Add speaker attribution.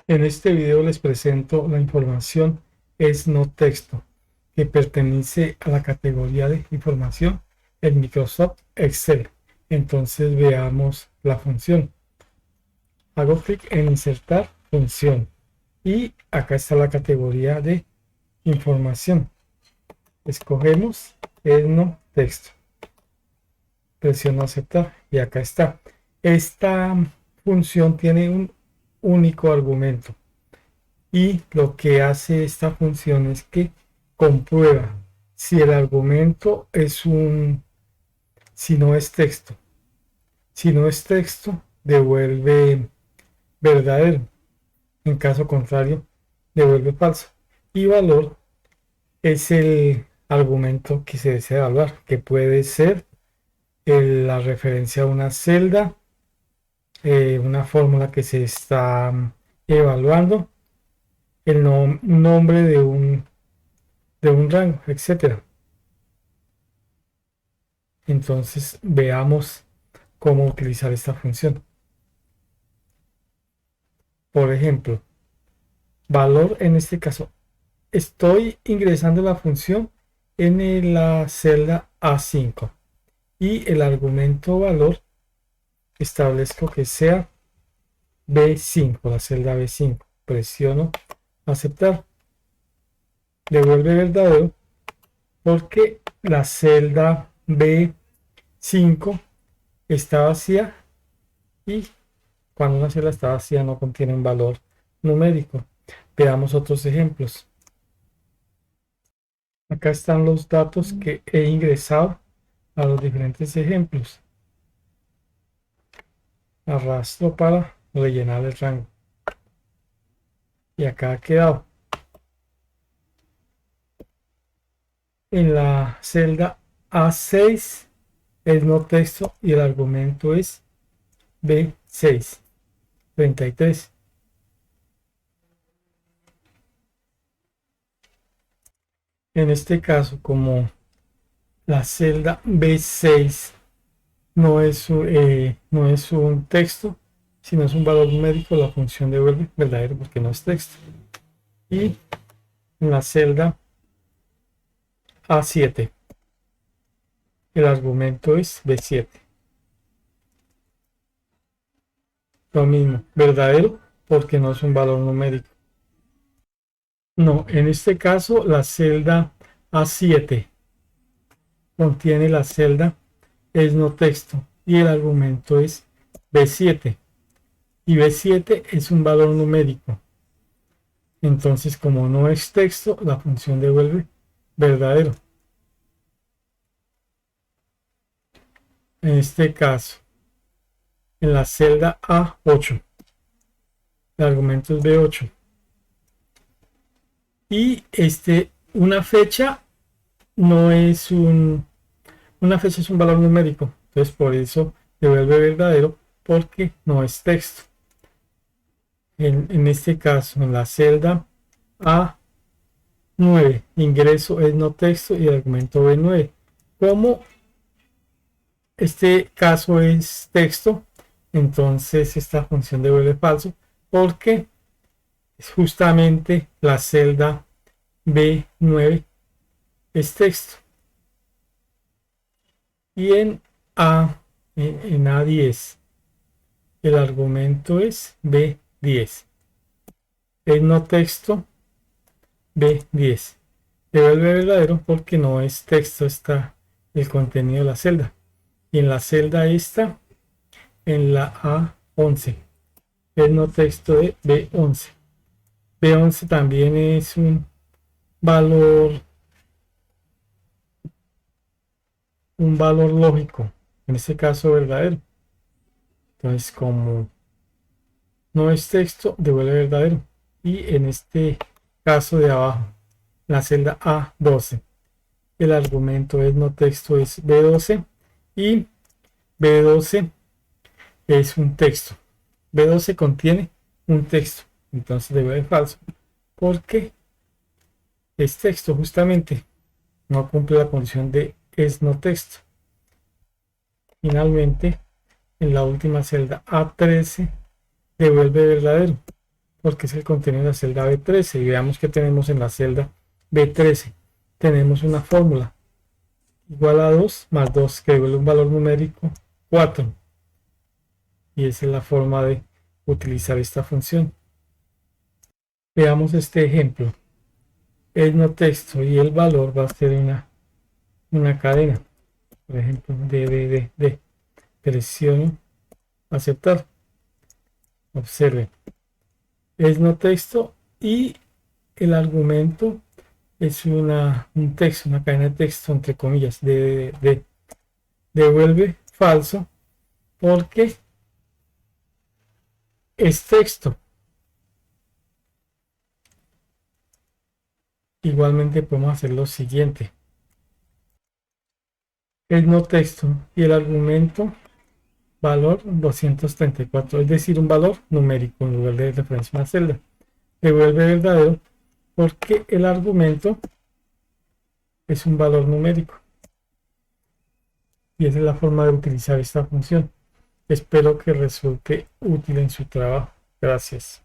Speaker 1: En este video les presento la información es no texto que pertenece a la categoría de información en Microsoft Excel. Entonces veamos la función. Hago clic en insertar función y acá está la categoría de información. Escogemos es no texto. Presiono aceptar y acá está. Esta función tiene un único argumento. Y lo que hace esta función es que comprueba si el argumento es si no es texto. Si no es texto, devuelve verdadero. En caso contrario, devuelve falso. Y valor es el argumento que se desea evaluar, que puede ser la referencia a una celda, una fórmula que se está evaluando, el nombre de un rango, etcétera. Entonces veamos cómo utilizar esta función. Por ejemplo, valor en este caso. Estoy ingresando la función en la celda A5 y el argumento valor establezco que sea B5, la celda B5. Presiono aceptar. Devuelve verdadero porque la celda B5 está vacía y cuando una celda está vacía no contiene un valor numérico. Veamos otros ejemplos. Acá están los datos que he ingresado a los diferentes ejemplos. Arrastro para rellenar el rango. Y acá ha quedado. En la celda A6 es no texto y el argumento es B6, 33. En este caso, como la celda B6 no es un texto, sino es un valor numérico, la función devuelve verdadero porque no es texto. Y en la celda A7 el argumento es B7. Lo mismo, verdadero porque no es un valor numérico. No, en este caso la celda A7 contiene la celda es no texto y el argumento es B7 y B7 es un valor numérico. Entonces, como no es texto, la función devuelve verdadero. En este caso, en la celda A8 el argumento es B8 y una fecha no es una fecha es un valor numérico, entonces por eso devuelve verdadero porque no es texto. En este caso, en la celda A9 ingreso es no texto y el argumento B9. Como este caso es texto, entonces esta función devuelve falso porque es justamente la celda B9 es texto. Y en A10 el argumento es B10. Es no texto B10. Devuelve verdadero porque no es texto, está el contenido de la celda. Y en la celda esta, en la A11, es no texto de B11. B11 también es valor, un valor lógico, en este caso verdadero. Entonces, como no es texto, devuelve verdadero. Y en este caso de abajo, la celda A12, el argumento es no texto, es B12 y B12 es un texto. B12 contiene un texto, entonces devuelve falso porque es texto justamente, no cumple la condición de es no texto. Finalmente, en la última celda A13 devuelve verdadero porque es el contenido de la celda B13 y veamos que tenemos en la celda B13. Tenemos una fórmula igual a 2 más 2 que devuelve un valor numérico 4 y esa es la forma de utilizar esta función. Veamos este ejemplo. Es no texto y el valor va a ser una cadena. Por ejemplo, de. Presiono aceptar. Observe. Es no texto y el argumento es un texto, una cadena de texto entre comillas. Devuelve falso porque es texto. Igualmente podemos hacer lo siguiente. Es no texto y el argumento valor 234, es decir, un valor numérico en lugar de referencia a una celda. Devuelve verdadero porque el argumento es un valor numérico. Y esa es la forma de utilizar esta función. Espero que resulte útil en su trabajo. Gracias.